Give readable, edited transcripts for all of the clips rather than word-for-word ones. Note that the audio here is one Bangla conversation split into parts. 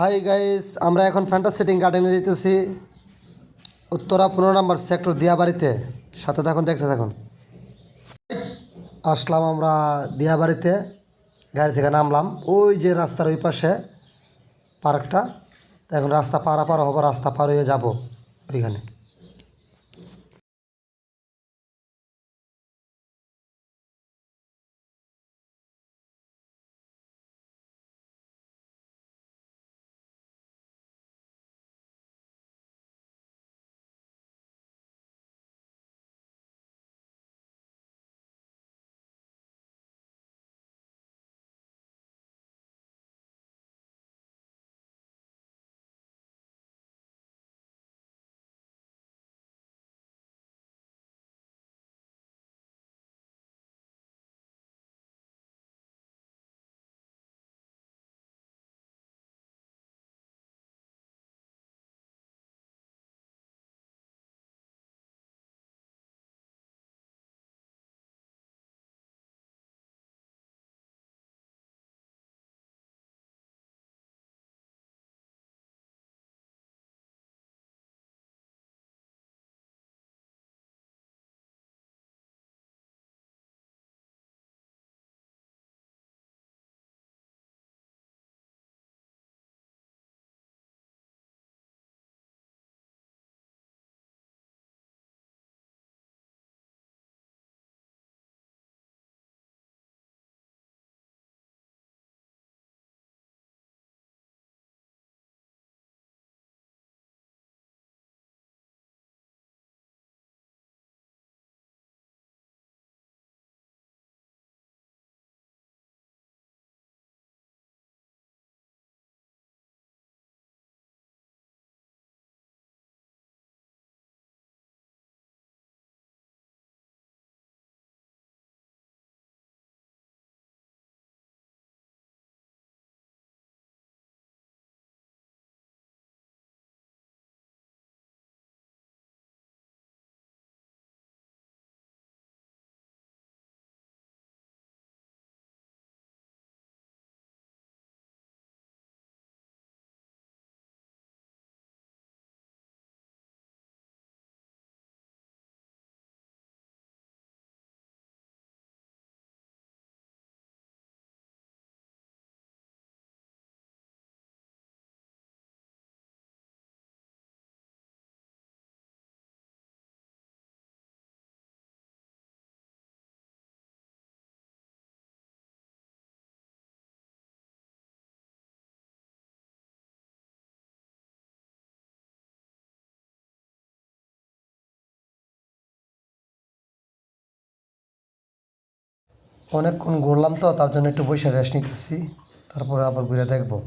হাই গাইস, আমরা এখন ফ্যান্টাসি সেটিং গার্ডেনে যেতেছি উত্তরা 15 নম্বর সেক্টর দিয়াবাড়িতে। সাথে থাকুন, দেখতে থাকুন। আসলাম আমরা দিয়াবাড়িতে, গাড়ি থেকে নামলাম। ওই যে রাস্তার ওই পাশে পার্কটা। তো এখন রাস্তা পারাপার হবো, রাস্তা পার হয়ে যাবো ওইখানে। অনেকক্ষণ ঘুরলাম তো, তার জন্য একটু বসে রেস্ট নিতেছি, তারপরে আবার ঘুরে দেখবো।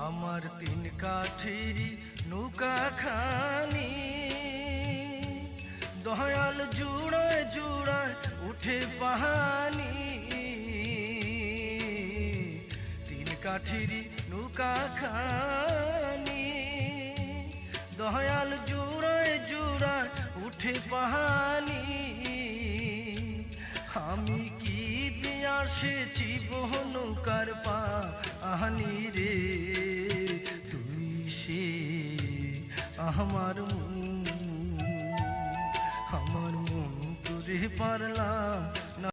আমার 3 কাঠির নৌকা খানি দয়াল জুড়ায় জুড়ায় উঠে পাহানি। 3 কাঠির নৌকা খানি দয়াল জুড়ায় জুড়ায় উঠে পাহানি। আমি কি দিয়া সেছি নৌকার পাহানি রে, তুই সে আমার মন তোরে পারলাম না।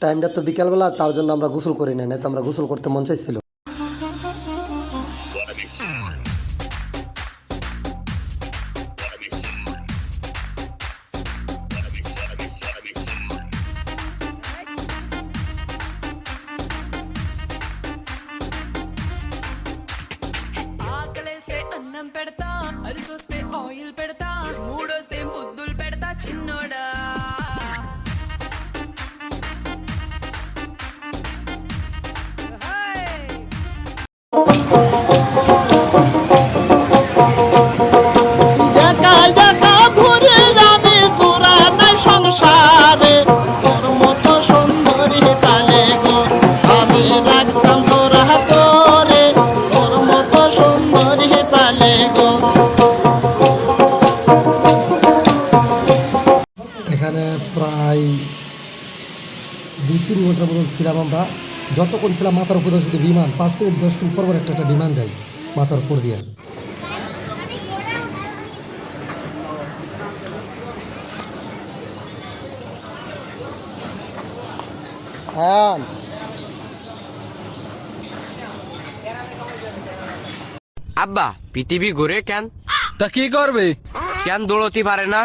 টাইমটা তো বিকালবেলা, তার জন্য আমরা গোসল করি না, তো আমরা গোসল করতে মন চাইছিল। ఆకలేస్తే అన్నం పెడతా అరిసొస్తే ఆయిల్ పెడతా మూడొస్తే ముద్దులు పెడతా చిన్నోడా একা একা ঘুরে আমি সুরা নাই সংসারে তোর মতো সুন্দরী পালে গো আমি রাখতাম তোরা তোরে তোর মতো সুন্দরী পালে গো। এখানে প্রায় 2-3 ঘন্টার মতন ছিলাম আমরা। যতক্ষণ ছিলাম মাথার উপর শুধু বিমান, 5 মিনিট 10 মিনিট পর পর একটা বিমান যায় মাথার উপর দিয়ে। হ্যাঁ আব্বা পৃথিবী ঘুরে কেন? তা কি করবে? কেন দৌড়তে পারে না?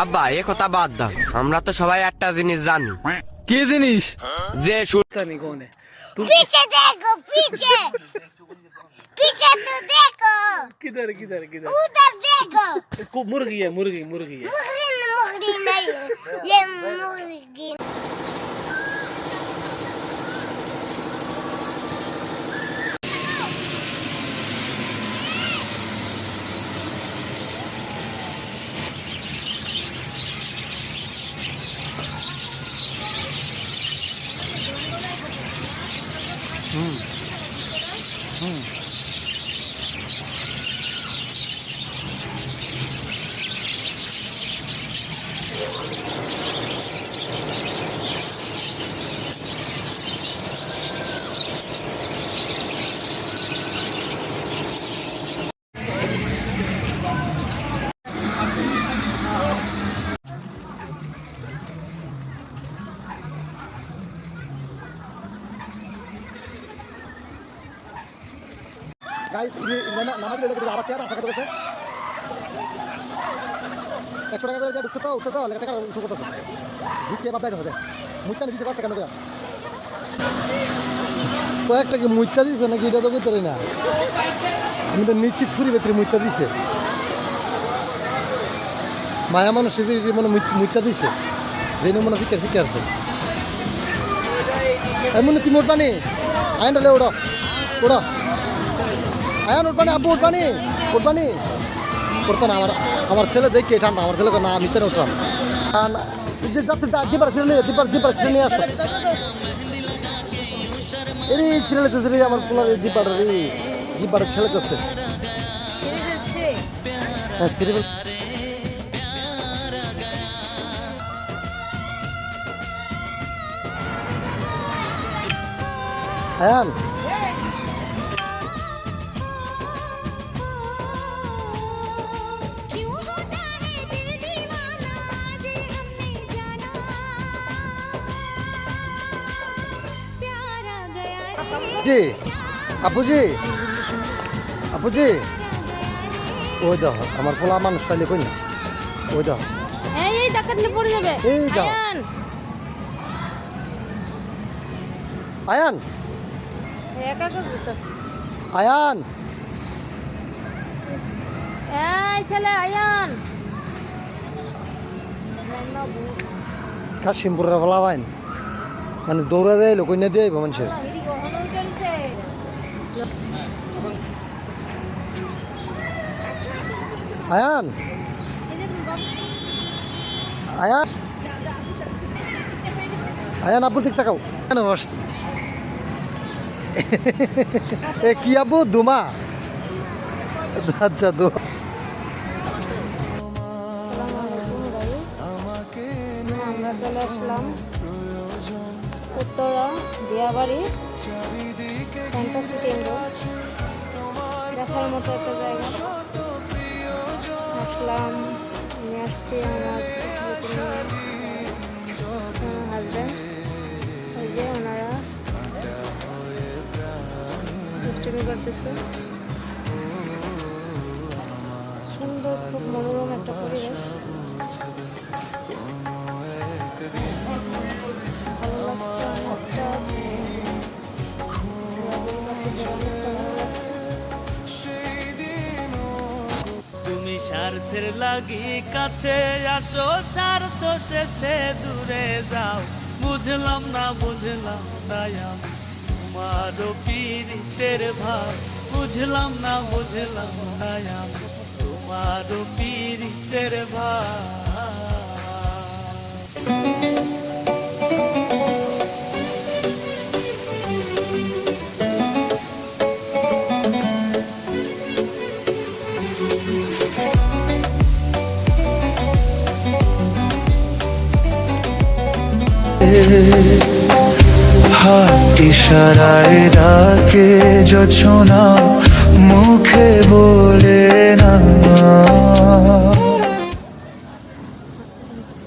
আব্বা এ কথা বাদ দাও, আমরা তো সবাই একটা জিনিস জানি। কি জিনিস? যে पीछे देखो पीछे पीछे तो देखो किधर किधर किधर? उधर देखो मुर्गी है मुर्गी मुर्गी है। मुर्गी नहीं है ये मुर्गी গাইস নামাজ লেগে আবার টাকা টাকা করেছে 100 টাকা করে ঢুকছে তো উঠছে তো লেগে টাকা শুরু করতেছে ঝুঁকে বাপটা হবে মুইতা দিছে কত টাকা নেবে কয়েকটা কি মুইতা দিছে নাকি এটা তো বুঝতে পারি না, আমি তো নিশ্চিত ফুরি ভেতরে মুইতা দিছে। মায়া মানুষ মনে মুইতা দিছে যে মনে শিখে আছে এমন তুমি উঠবানি আইন ডালে ওড়ো ওড়ো আয়ান উঠবানি আব্বু উঠবানি উঠবানি করতো না। আমার ছেলে দেখি ঠান্ডা, আমার ছেলেকে না আমি তো উঠলাম জিপার ছেলে নিয়ে জিপার ছেলে নিয়ে আসো। এর ছেলে লেতেছে রে আমার পোলার জিপার ছেলে করছে। হ্যাঁ সিরিয়াল আয়ান জি আপুজি আপুজি ওই দাও আমার পোলা মানুষ পাইলে কই না ওই দাও এই ডাকাতলে পড়ে যাবে এই দাও আয়ান আয়ান একা একা ঘুরতাছে আয়ান এই ছেলে আয়ান কাশিমপুরের বলা বাইন মানে দৌড়া দেয় লোক না দিয়ে মানুষের হিরি কখনো চলছে আয়ান আয়ান আয়ান আপুর দিক তাকাও কেন বসছে এ কি আব্বু দুমা? আচ্ছা দু আমরা চলে আসলাম উত্তরা দিয়াবাড়ি ফ্যান্টাসি কিংডম, দেখার মতো একটা জায়গা। আসলাম, নিয়ে আসছি আমার হাজব্যান্ড, ওই যে ওনারা দুষ্টুমি করতেছে। সুন্দর, খুব মনোরম একটা পরিবেশ, ভালো লাগছে অনেকটা, অনেকটা ভালো লাগছে। তুমি স্বার্থের লাগি কাছে আসো, স্বার্থ শেষে দূরে যাও। বুঝলাম না আমি তোমারও পীড়িতের ভাব। বুঝলাম না আমি তোমারও পীড়িতের ভাব। হাত ইশারায় ডাকে জোছনা, মুখে বলে না।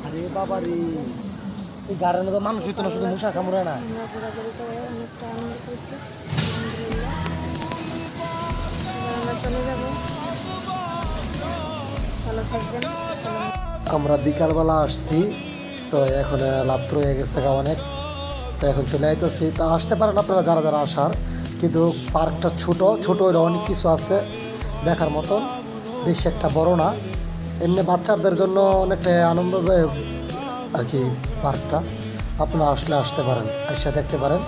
আরে বাবা রে, এই গার্ডেনে তো মানুষ হইতো না, শুধু মশা কামড়ে না। আমরা ঘোরাঘুরি করে অনেকটা আনন্দ পেয়েছি, আলহামদুলিল্লাহ। এবার আমরা চলে যাব, ভালো থাকবেন। আমরা বিকালবেলা আসছি, তো এখন রাত্র হয়ে গেছে অনেক, তো এখন চলে আইতেছি। তো আসতে পারেন আপনারা যারা যারা আসার, কিন্তু পার্কটা ছোট হইলে অনেক কিছু আছে দেখার মতন, বেশি একটা বড় না। এমনি বাচ্চাদের জন্য অনেকটা আনন্দদায়ক আর কি পার্কটা। আপনারা আসলে আসতে পারেন, এসে দেখতে পারেন।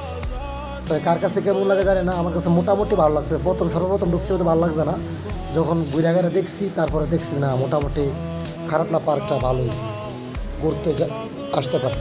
তো কার কাছে কেমন লাগে জানি না, আমার কাছে মোটামুটি ভালো লাগছে। সর্বপ্রথম ঢুকছি হতে ভালো লাগছে না, যখন ঘুরে দেখছি তারপরে দেখছি না মোটামুটি খারাপ না, পার্কটা ভালোই, ঘুরতে আসতে পারে।